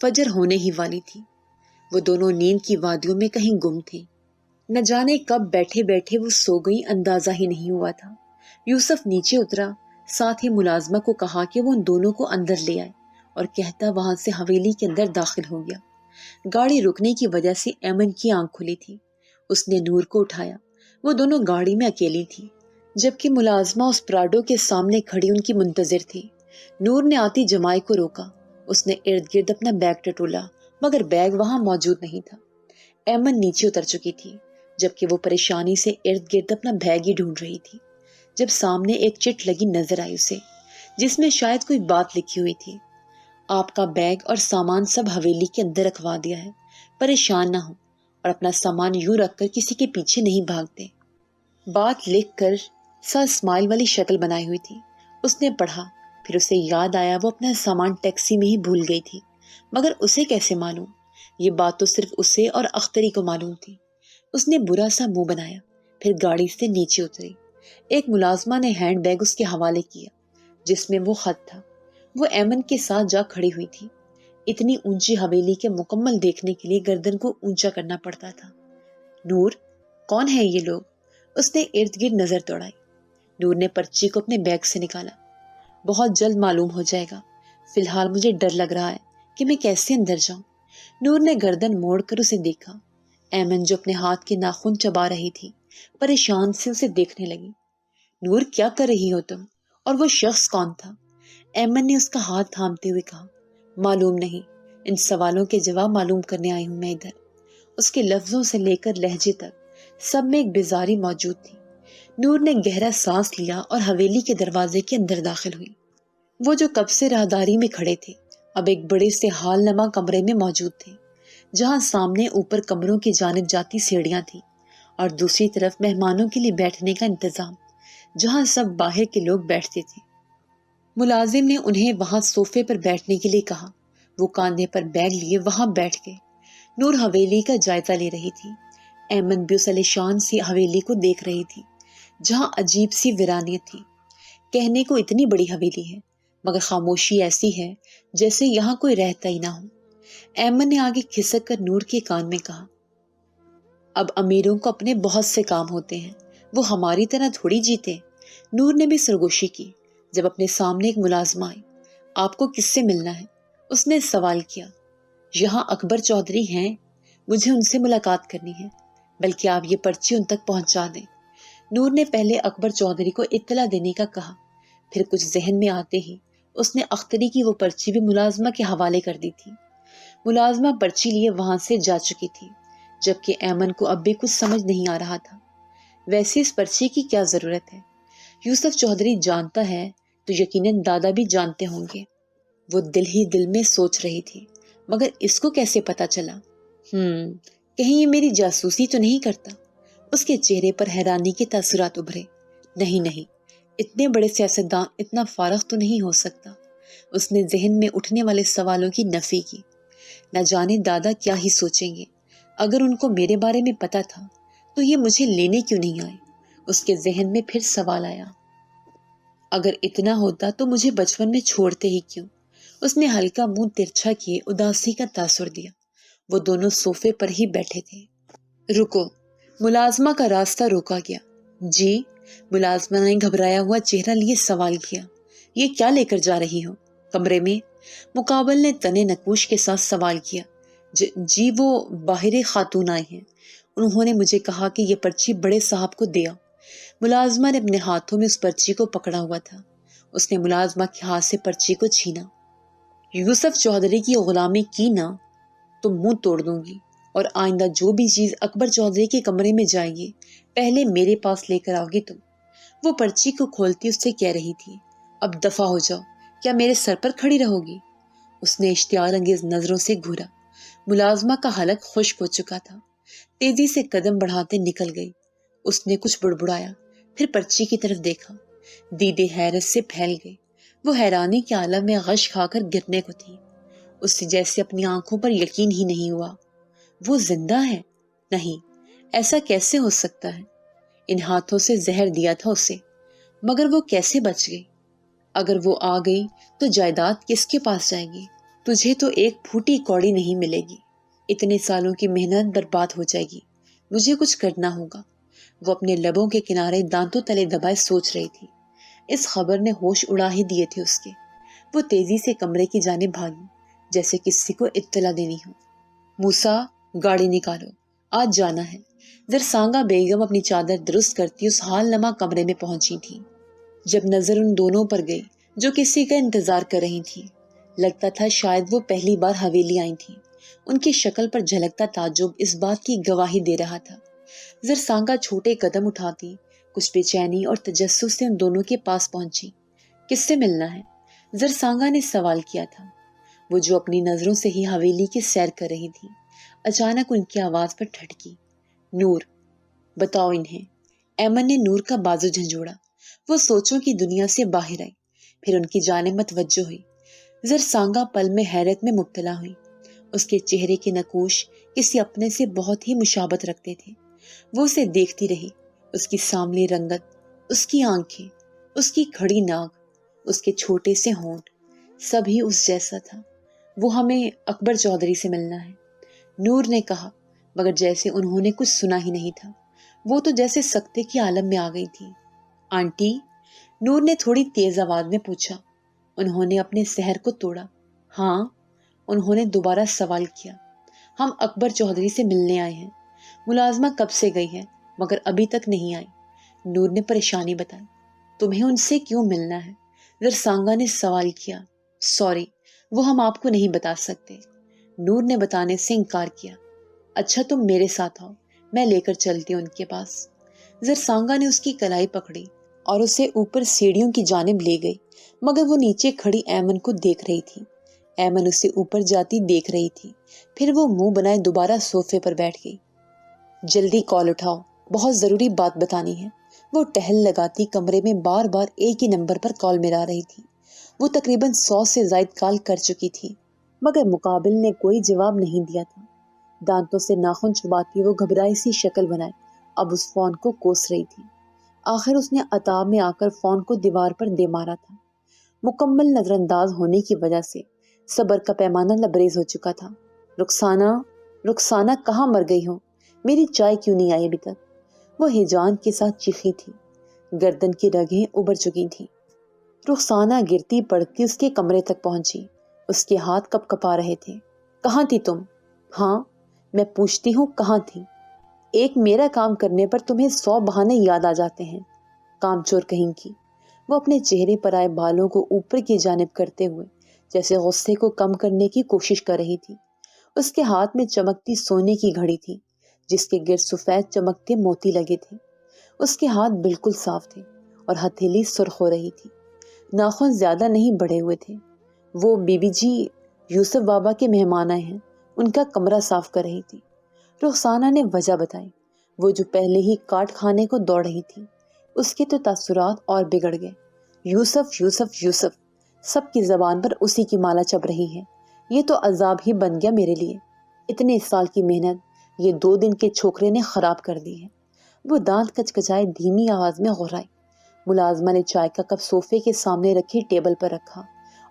فجر ہونے ہی والی تھی۔ وہ دونوں نیند کی وادیوں میں کہیں گم تھے، نہ جانے کب بیٹھے بیٹھے وہ سو گئی، اندازہ ہی نہیں ہوا تھا۔ یوسف نیچے اترا، ساتھ ہی ملازمہ کو کہا کہ وہ ان دونوں کو اندر لے آئے، اور کہتا وہاں سے حویلی کے اندر داخل ہو گیا۔ گاڑی رکنے کی وجہ سے ایمن کی آنکھ کھلی تھی۔ اس نے نور کو اٹھایا، وہ دونوں گاڑی میں اکیلی تھی، جبکہ ملازمہ اس پراڈو کے سامنے کھڑی ان کی منتظر تھی۔ نور نے آتی جمائی کو روکا، اس نے ارد گرد اپنا بیگ ٹٹولا، مگر بیگ وہاں موجود نہیں تھا۔ ایمن نیچے اتر چکی تھی، جبکہ وہ پریشانی سے ارد گرد اپنا بیگ ہی ڈھونڈ رہی تھی، جب سامنے ایک چٹ لگی نظر آئی اسے، جس میں شاید کوئی بات لکھی ہوئی تھی۔ آپ کا بیگ اور سامان سب حویلی کے اندر رکھوا دیا ہے، پریشان نہ ہو اور اپنا سامان یوں رکھ کر کسی کے پیچھے نہیں بھاگتے۔ بات لکھ کر سا اسمائل والی شکل بنائی ہوئی تھی۔ اس نے پڑھا، پھر اسے یاد آیا وہ اپنا سامان ٹیکسی میں ہی بھول گئی تھی، مگر اسے کیسے معلوم؟ یہ بات تو صرف اسے اور اختری کو معلوم تھی۔ اس نے برا سا منہ بنایا، پھر گاڑی سے نیچے اتری۔ ایک ملازمہ نے ہینڈ بیگ اس کے حوالے کیا، جس میں وہ خط تھا۔ وہ ایمن کے ساتھ جا کھڑی ہوئی تھی۔ اتنی اونچی حویلی کے مکمل دیکھنے کے لیے گردن کو اونچا کرنا پڑتا تھا۔ نور، کون ہے یہ لوگ؟ اس نے ارد گرد نظر دوڑائی۔ نور نے پرچی کو اپنے بیگ سے نکالا۔ بہت جلد معلوم ہو جائے گا، فی الحال مجھے ڈر لگ رہا ہے کہ میں کیسے اندر جاؤں۔ نور نے گردن موڑ کر اسے دیکھا۔ ایمن جو اپنے ہاتھ کے ناخن چبا رہی تھی، پریشان سے اسے دیکھنے لگی۔ نور، کیا کر رہی ہو تم؟ اور وہ شخص کون تھا؟ ایمن نے اس کا ہاتھ تھامتے ہوئے کہا، معلوم نہیں، ان سوالوں کے جواب معلوم کرنے آئی ہوں میں ادھر۔ اس کے لفظوں سے لے کر لہجے تک سب میں ایک بیزاری موجود تھی۔ نور نے گہرا سانس لیا اور حویلی کے دروازے کے اندر داخل ہوئی۔ وہ جو کب سے راہداری میں کھڑے تھے، اب ایک بڑے سے ہال نما کمرے میں موجود تھے، جہاں سامنے اوپر کمروں کی جانب جاتی سیڑھیاں تھیں اور دوسری طرف مہمانوں کے لیے بیٹھنے کا انتظام، جہاں سب باہر کے لوگ بیٹھتے تھے۔ ملازم نے انہیں وہاں صوفے پر بیٹھنے کے لیے کہا۔ وہ کاندھے پر بیگ لیے وہاں بیٹھ گئے۔ نور حویلی کا جائزہ لے رہی تھی۔ ایمن بھی اس عالیشان سی حویلی کو دیکھ رہی تھی، جہاں عجیب سی ویرانیت تھی۔ کہنے کو اتنی بڑی حویلی ہے، مگر خاموشی ایسی ہے جیسے یہاں کوئی رہتا ہی نہ ہو۔ ایمن نے آگے کھسک کر نور کے کان میں کہا، اب امیروں کو اپنے بہت سے کام ہوتے ہیں، وہ ہماری طرح تھوڑی جیتے۔ نور نے بھی سرگوشی کی جب اپنے سامنے ایک ملازمہ آئی۔ آپ کو کس سے ملنا ہے؟ اس نے سوال کیا۔ یہاں اکبر چودھری ہیں، مجھے ان سے ملاقات کرنی ہے، بلکہ آپ یہ پرچی ان تک پہنچا دیں۔ نور نے پہلے اکبر چودھری کو اطلاع دینے کا کہا، پھر کچھ ذہن میں آتے ہی اس نے اختری کی وہ پرچی بھی ملازمہ کے حوالے کر دی تھی۔ ملازمہ پرچی لیے وہاں سے جا چکی تھی، جبکہ ایمن کو اب بھی کچھ سمجھ نہیں آ رہا تھا۔ ویسے اس پرچی کی کیا ضرورت ہے؟ یوسف چودھری جانتا ہے تو یقیناً دادا بھی جانتے ہوں گے، وہ دل ہی دل میں سوچ رہی تھی، مگر اس کو کیسے پتا چلا؟ کہیں یہ میری جاسوسی تو نہیں کرتا؟ اس کے چہرے پر حیرانی کے تاثرات ابھرے۔ نہیں، اتنے بڑے سیاستدان اتنا فارغ تو نہیں ہو سکتا۔ اس نے ذہن میں اٹھنے والے سوالوں کی نفی کی۔ نہ جانے دادا کیا ہی سوچیں گے، اگر ان کو میرے بارے میں پتا تھا تو یہ مجھے لینے کیوں نہیں آئے؟ اس کے ذہن میں پھر سوال آیا، اگر اتنا ہوتا تو مجھے بچپن میں چھوڑتے ہی کیوں؟ اس نے ہلکا منہ ترچھا کیے اداسی کا تاثر دیا۔ وہ دونوں صوفے پر ہی بیٹھے تھے۔ رکو، ملازمہ کا راستہ روکا گیا۔ جی؟ ملازمہ نے گھبرایا ہوا چہرہ لیے سوال کیا۔ یہ کیا لے کر جا رہی ہو کمرے میں؟ مقابل نے تنے نکوش کے ساتھ سوال کیا۔ جی وہ باہر خاتون آئے ہیں، انہوں نے مجھے کہا کہ یہ پرچی بڑے صاحب کو دیا۔ ملازمہ نے اپنے ہاتھوں میں اس پرچی کو پکڑا ہوا تھا۔ اس نے ملازمہ کے ہاتھ سے پرچی کو چھینا۔ یوسف چودھری کی غلامی کی نا تو منہ توڑ دوں گی، اور آئندہ جو بھی چیز اکبر چودھری کے کمرے میں جائے گی پہلے میرے پاس لے کر آؤ گی تم۔ وہ پرچی کو کھولتی اس سے کہہ رہی تھی، اب دفع ہو جاؤ، کیا میرے سر پر کھڑی رہو گی؟ اس نے اشتعال انگیز نظروں سے گھورا۔ ملازمہ کا حلق خشک ہو چکا تھا، تیزی سے قدم بڑھاتے نکل گئی۔ اس نے کچھ بڑبڑایا، پھر پرچی کی طرف دیکھا۔ دیدے حیرت سے پھیل گئی۔ وہ حیرانی کے عالم میں غش کھا کر گرنے کو تھی۔ اس سے جیسے اپنی آنکھوں پر یقین ہی نہیں ہوا۔ وہ زندہ ہے؟ نہیں، ایسا کیسے ہو سکتا ہے؟ ان ہاتھوں سے زہر دیا تھا اسے، مگر وہ کیسے بچ گئی؟ اگر وہ آ گئی تو جائیداد کس کے پاس جائے گی؟ تجھے تو ایک پھوٹی کوڑی نہیں ملے گی، اتنے سالوں کی محنت برباد ہو جائے گی، مجھے کچھ کرنا ہوگا۔ وہ اپنے لبوں کے کنارے دانتوں تلے دبائے سوچ رہی تھی۔ اس خبر نے ہوش اڑا ہی دیے تھے اس کے۔ وہ تیزی سے کمرے کی جانب بھاگی، جیسے کسی کو اطلاع دینی ہو۔ موسیٰ، گاڑی نکالو، آج جانا ہے۔ زرسانگا بیگم اپنی چادر درست کرتی اس حال نما کمرے میں پہنچی تھی۔ جب نظر ان دونوں پر گئی جو کسی کا انتظار کر رہی تھی، لگتا تھا شاید وہ پہلی بار حویلی آئی تھی۔ ان کی شکل پر جھلکتا تعجب اس بات کی گواہی دے رہا تھا۔ زرسانگا چھوٹے قدم اٹھاتی کچھ بے چینی اور تجسس سے ان دونوں کے پاس پہنچی۔ کس سے ملنا ہے؟ زرسانگا نے سوال کیا تھا، وہ جو اپنی نظروں سے ہی حویلی کی سیر کر رہی تھی۔ اچانک ان کی آواز پر ٹھٹکی، نور، بتاؤ انہیں۔ ایمن نے نور کا بازو جھنجھوڑا۔ وہ سوچوں کی دنیا سے باہر آئی، پھر ان کی جانب متوجہ ہوئی۔ زرسانگا پل میں حیرت میں مبتلا ہوئی۔ اس کے چہرے کے نقوش کسی اپنے سے بہت ہی مشابہت رکھتے تھے۔ وہ اسے دیکھتی رہی۔ اس کی ساملی رنگت، اس کی آنکھیں، اس کی کھڑی ناک، اس کے چھوٹے سے ہونٹ، سب ہی اس جیسا تھا۔ وہ ہمیں اکبر چودھری سے ملنا ہے، نور نے کہا، مگر جیسے انہوں نے کچھ سنا ہی نہیں تھا۔ وہ تو جیسے سکتے کی عالم میں آ گئی تھی۔ آنٹی، نور نے تھوڑی تیز آواز میں پوچھا۔ انہوں نے اپنے سحر کو توڑا۔ ہاں، انہوں نے دوبارہ سوال کیا۔ ہم اکبر چودھری سے ملنے آئے ہیں۔ ملازمہ کب سے گئی ہے مگر ابھی تک نہیں آئی، نور نے پریشانی بتائی۔ تمہیں ان سے کیوں ملنا ہے؟ زرسانگا نے سوال کیا۔ سوری، وہ ہم آپ کو نہیں بتا سکتے، نور نے بتانے سے انکار کیا۔ اچھا تم میرے ساتھ آؤ، میں لے کر چلتی ہوں ان کے پاس۔ زرسانگا نے اس کی کلائی پکڑی اور اسے اوپر سیڑھیوں کی جانب لے گئی، مگر وہ نیچے کھڑی ایمن کو دیکھ رہی تھی۔ ایمن اسے اوپر جاتی دیکھ رہی تھی، پھر وہ منہ بنائے دوبارہ صوفے پر بیٹھ گئی۔ جلدی کال اٹھاؤ، بہت ضروری بات بتانی ہے۔ وہ ٹہل لگاتی کمرے میں بار بار ایک ہی نمبر پر کال ملا رہی تھی۔ وہ تقریباً 100 سے زائد کال کر چکی تھی، مگر مقابل نے کوئی جواب نہیں دیا تھا۔ دانتوں سے ناخن چباتی وہ گھبرائی سی شکل بنائے اب اس فون کو کوس رہی تھی۔ آخر اس نے عتاب میں آ کر فون کو دیوار پر دے مارا تھا۔ مکمل نظر انداز ہونے کی وجہ سے صبر کا پیمانہ لبریز ہو چکا تھا۔ رخسانہ، رخسانہ کہاں مر گئی ہو؟ میری چائے کیوں نہیں آئی ابھی تک؟ وہ ہیجان کے ساتھ چیخی تھی۔ گردن کی رگیں ابھر چکی تھیں۔ رخسانہ گرتی پڑتی اس کے کمرے تک پہنچی۔ اس کے ہاتھ کپ کپا رہے تھے۔ کہاں تھی تم؟ ہاں، میں پوچھتی ہوں کہاں تھی؟ ایک میرا کام کرنے پر تمہیں 100 بہانے یاد آ جاتے ہیں، کام چور کہیں کی۔ وہ اپنے چہرے پر آئے بالوں کو اوپر کی جانب کرتے ہوئے جیسے غصے کو کم کرنے کی کوشش کر رہی تھی۔ اس کے ہاتھ میں چمکتی سونے کی گھڑی تھی جس کے گرد سفید چمکتے موتی لگے تھے۔ اس کے ہاتھ بالکل صاف تھے اور ہتھیلی سرخ ہو رہی تھی۔ ناخن زیادہ نہیں بڑھے ہوئے تھے۔ وہ بی بی جی یوسف بابا کے مہمان آئے ہیں، ان کا کمرہ صاف کر رہی تھی۔ رخسانہ نے وجہ بتائی۔ وہ جو پہلے ہی کاٹ کھانے کو دوڑ رہی تھی، اس کے تو تاثرات اور بگڑ گئے۔ یوسف یوسف یوسف، سب کی زبان پر اسی کی مالا چب رہی ہے۔ یہ تو عذاب ہی بن گیا میرے لیے۔ اتنے سال کی محنت یہ 2 دن کے چھوکرے نے خراب کر دی ہے۔ وہ دانت کچکچائے دھیمی آواز میں غرائی۔ ملازمہ نے چائے کا کپ صوفے کے سامنے رکھی ٹیبل پر رکھا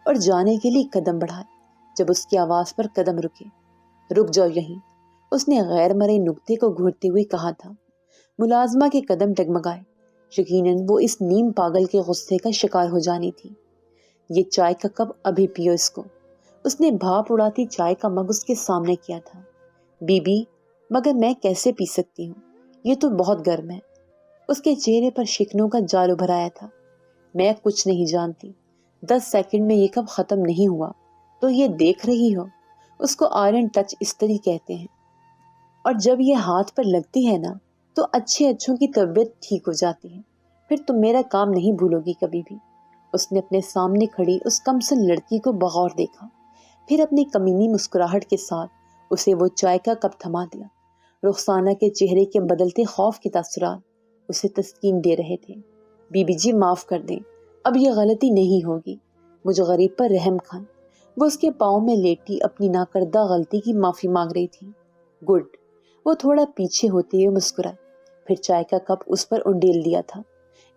اور جانے کے لیے قدم بڑھائے۔ جب اس کی آواز پر قدم رکے، رک جاؤ یہیں، اس نے غیر مرئی نکتے کو گھورتے ہوئے کہا تھا۔ ملازمہ کے قدم ڈگمگائے۔ یقیناً وہ اس نیم پاگل کے غصے کا شکار ہو جانی تھی۔ یہ چائے کا کپ ابھی پیو اس کو۔ اس نے بھاپ اڑاتی چائے کا مگ اس کے سامنے کیا تھا۔ بی بی، مگر میں کیسے پی سکتی ہوں، یہ تو بہت گرم ہے۔ اس کے چہرے پر شکنوں کا جال ابھر آیا تھا۔ میں کچھ نہیں جانتی، 10 سیکنڈ میں یہ کب ختم نہیں ہوا تو یہ دیکھ رہی ہو، اس کو آئرن ٹچ استری کہتے ہیں، اور جب یہ ہاتھ پر لگتی ہے نا تو اچھوں کی طبیعت ٹھیک ہو جاتی ہے۔ پھر تم میرا کام نہیں بھولو گی کبھی بھی۔ اس نے اپنے سامنے کھڑی اس کمسن لڑکی کو بغور دیکھا، پھر اپنی کمینی مسکراہٹ کے ساتھ اسے وہ چائے کا کپ تھما دیا۔ رخسانہ کے چہرے کے بدلتے خوف کے تاثرات اسے تسکین دے رہے تھے۔ بی بی جی معاف کر دیں، اب یہ غلطی نہیں ہوگی، مجھ غریب پر رحم کھان۔ وہ اس کے پاؤں میں لیٹی اپنی ناکردہ غلطی کی معافی مانگ رہی تھی۔ گڈ۔ وہ تھوڑا پیچھے ہوتے ہوئے مسکرا، پھر چائے کا کپ اس پر انڈیل دیا تھا۔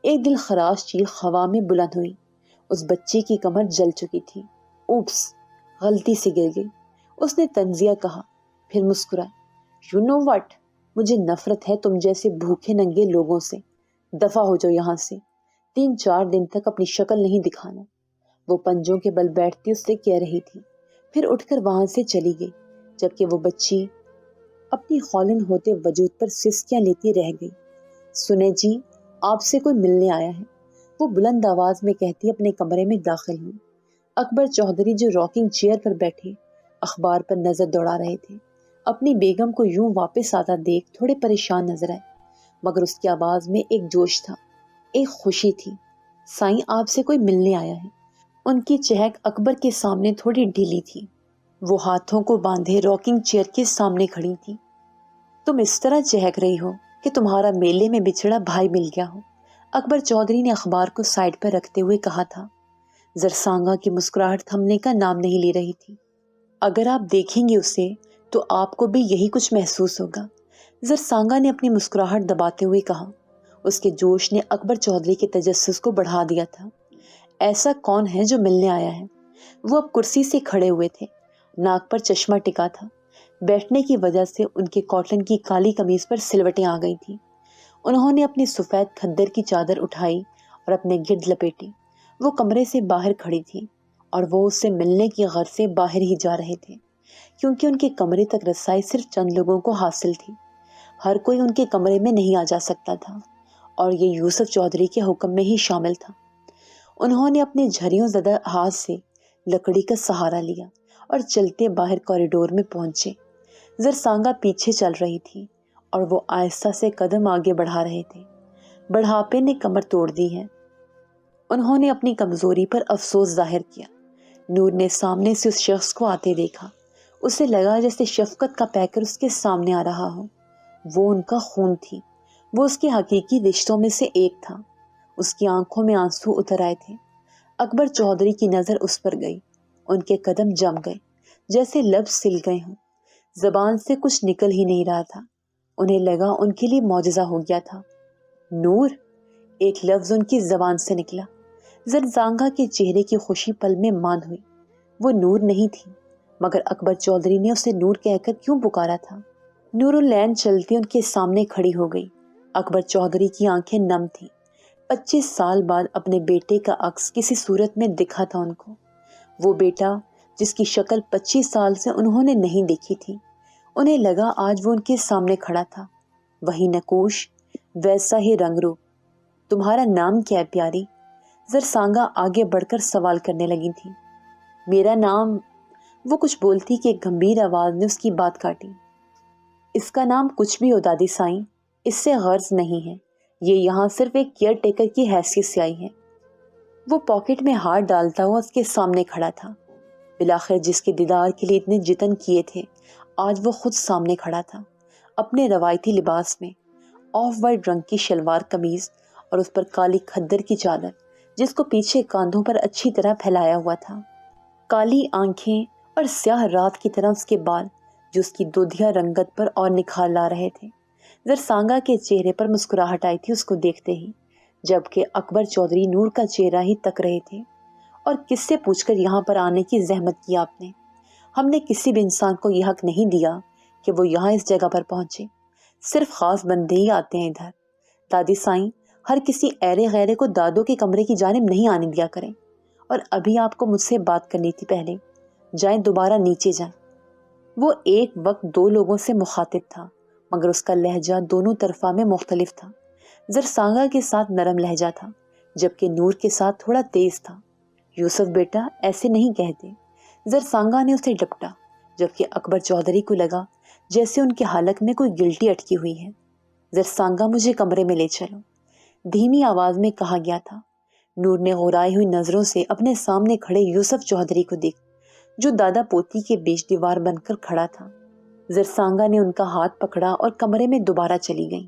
ایک دل خراش چیخ ہوا میں بلند ہوئی۔ اس بچے کی کمر جل چکی تھی۔ اوپس، غلطی سے گر گئی، اس نے تنزیہ کہا، پھر مسکرا۔ یو نو وٹ، مجھے نفرت ہے تم جیسے بھوکے ننگے لوگوں سے۔ دفع ہو جاؤ یہاں سے، 3-4 دن تک اپنی شکل نہیں دکھانا۔ وہ پنجوں کے بل بیٹھتی اس سے کہہ رہی تھی، پھر اٹھ کر وہاں سے چلی گئی، جبکہ وہ بچی اپنی خولن ہوتے وجود پر سسکیاں لیتی رہ گئی۔ سنیں جی، آپ سے کوئی ملنے آیا ہے، وہ بلند آواز میں کہتی اپنے کمرے میں داخل ہوئی۔ اکبر چودھری جو راکنگ چیئر پر بیٹھے اخبار پر نظر دوڑا رہے تھے، اپنی بیگم کو یوں واپس آتا دیکھ تھوڑے پریشان نظر آئے، مگر اس کی آواز میں ایک جوش تھا، ایک خوشی تھی۔ سائیں، آپ سے کوئی ملنے آیا ہے۔ ان کی چہک اکبر کے سامنے تھوڑی ڈھیلی تھی۔ وہ ہاتھوں کو باندھے راکنگ چیئر کے سامنے کھڑی تھی۔ تم اس طرح چہک رہی ہو کہ تمہارا میلے میں بچھڑا بھائی مل گیا ہو، اکبر چودھری نے اخبار کو سائڈ پر رکھتے ہوئے کہا تھا۔ زرسانگا کی مسکراہٹ تھمنے کا نام نہیں لے رہی تھی۔ اگر آپ دیکھیں گے اسے تو آپ کو بھی یہی کچھ محسوس ہوگا، زرسانگا نے اپنی مسکراہٹ دباتے ہوئے کہا۔ اس کے جوش نے اکبر چودھری کے تجسس کو بڑھا دیا تھا۔ ایسا کون ہے جو ملنے آیا ہے؟ وہ اب کرسی سے کھڑے ہوئے تھے، ناک پر چشمہ ٹکا تھا، بیٹھنے کی وجہ سے ان کے کاٹن کی کالی قمیض پر سلوٹیں آ گئی تھیں۔ انہوں نے اپنی سفید کھدر کی چادر اٹھائی اور اپنے گرد لپیٹی۔ وہ کمرے سے باہر کھڑی تھی اور وہ اس سے ملنے کی غرض سے باہر ہی جا رہے تھے، کیونکہ ان کے کمرے تک رسائی صرف چند لوگوں کو حاصل تھی۔ ہر کوئی ان کے کمرے میں نہیں آ جا سکتا تھا، اور یہ یوسف چودھری کے حکم میں ہی شامل تھا۔ انہوں نے اپنے جھریوں زدہ ہاتھ سے لکڑی کا سہارا لیا اور چلتے باہر کوریڈور میں پہنچے۔ زرسانگا پیچھے چل رہی تھی اور وہ آہستہ سے قدم آگے بڑھا رہے تھے۔ بڑھاپے نے کمر توڑ دی ہے۔ انہوں نے اپنی کمزوری پر افسوس ظاہر کیا۔ نور نے سامنے سے اس شخص کو آتے دیکھا۔ اسے لگا جیسے شفقت کا پیکر اس کے سامنے آ رہا ہو۔ وہ ان کا خون تھی، وہ اس کے حقیقی رشتوں میں سے ایک تھا۔ اس کی آنکھوں میں آنسو اتر آئے تھے۔ اکبر چودھری کی نظر اس پر گئی، ان کے قدم جم گئے، جیسے لب سل گئے ہوں۔ زبان سے کچھ نکل ہی نہیں رہا تھا۔ انہیں لگا ان کے لیے معجزہ ہو گیا تھا۔ نور، ایک لفظ ان کی زبان سے نکلا۔ زرسانگا کے چہرے کی خوشی پل میں ماند ہوئی۔ وہ نور نہیں تھی، مگر اکبر چودھری نے اسے نور کہہ کر کیوں پکارا تھا؟ نور العین چلتی ان کے سامنے کھڑی ہو گئی۔ اکبر چودھری کی آنکھیں نم تھیں۔ 25 سال بعد اپنے بیٹے کا عکس کسی صورت میں دکھا تھا ان کو۔ وہ بیٹا جس کی شکل 25 سال سے انہوں نے نہیں دیکھی تھی۔ انہیں لگا آج وہ ان کے سامنے کھڑا تھا، وہی نقوش، ویسا ہی رنگ روپ۔ تمہارا نام کیا ہے پیاری؟ زرسانگا آگے بڑھ کر سوال کرنے لگی تھی۔ میرا نام، وہ کچھ بولتی کہ ایک گمبھیر آواز نے اس کی بات کاٹی۔ اس کا نام کچھ بھی ہو دادی سائیں، اس سے غرض نہیں ہے، یہ یہاں صرف ایک کیئر ٹیکر کی حیثیت سے آئی ہے۔ وہ پاکٹ میں ہاتھ ڈالتا ہوا اس کے سامنے کھڑا تھا۔ بلاخر جس کے دیدار کے لیے اتنے جتن کیے تھے، آج وہ خود سامنے کھڑا تھا، اپنے روایتی لباس میں، آف وائٹ رنگ کی شلوار قمیض اور اس پر کالی کھدر کی چادر جس کو پیچھے کاندھوں پر اچھی طرح پھیلایا ہوا تھا، کالی آنکھیں اور سیاہ رات کی طرح اس کے بال جو اس کی دودھیا رنگت پر اور نکھار لا رہے تھے۔ زرسانگا کے چہرے پر مسکراہٹ آئی تھی اس کو دیکھتے ہی، جبکہ اکبر چودھری نور کا چہرہ ہی تک رہے تھے۔ اور کس سے پوچھ کر یہاں پر آنے کی زحمت کی آپ نے؟ ہم نے کسی بھی انسان کو یہ حق نہیں دیا کہ وہ یہاں اس جگہ پر پہنچے، صرف خاص بندے ہی آتے ہیں ادھر۔ دادی سائیں، ہر کسی ایرے غیرے کو دادوں کے کمرے کی جانب نہیں آنے دیا کریں، اور ابھی آپ کو مجھ سے بات کرنی تھی پہلے. جائیں دوبارہ نیچے جائیں. وہ ایک وقت دو لوگوں سے مخاطب تھا مگر اس کا لہجہ دونوں طرفہ میں مختلف تھا. زرسانگا کے ساتھ نرم لہجہ تھا جبکہ نور کے ساتھ تھوڑا تیز تھا. یوسف بیٹا ایسے نہیں کہتے. زرسانگا نے اسے ڈپٹا جبکہ اکبر چودھری کو لگا جیسے ان کے حلق میں کوئی گلٹی اٹکی ہوئی ہے. زرسانگا مجھے کمرے میں لے چلو، دھیمی آواز میں کہا گیا تھا. نور نے غورائی ہوئی نظروں سے اپنے سامنے کھڑے یوسف چودھری کو دیکھ جو دادا پوتی کے بیچ دیوار بن کر کھڑا تھا. زرسانگا نے ان کا ہاتھ پکڑا اور کمرے میں دوبارہ چلی گئی.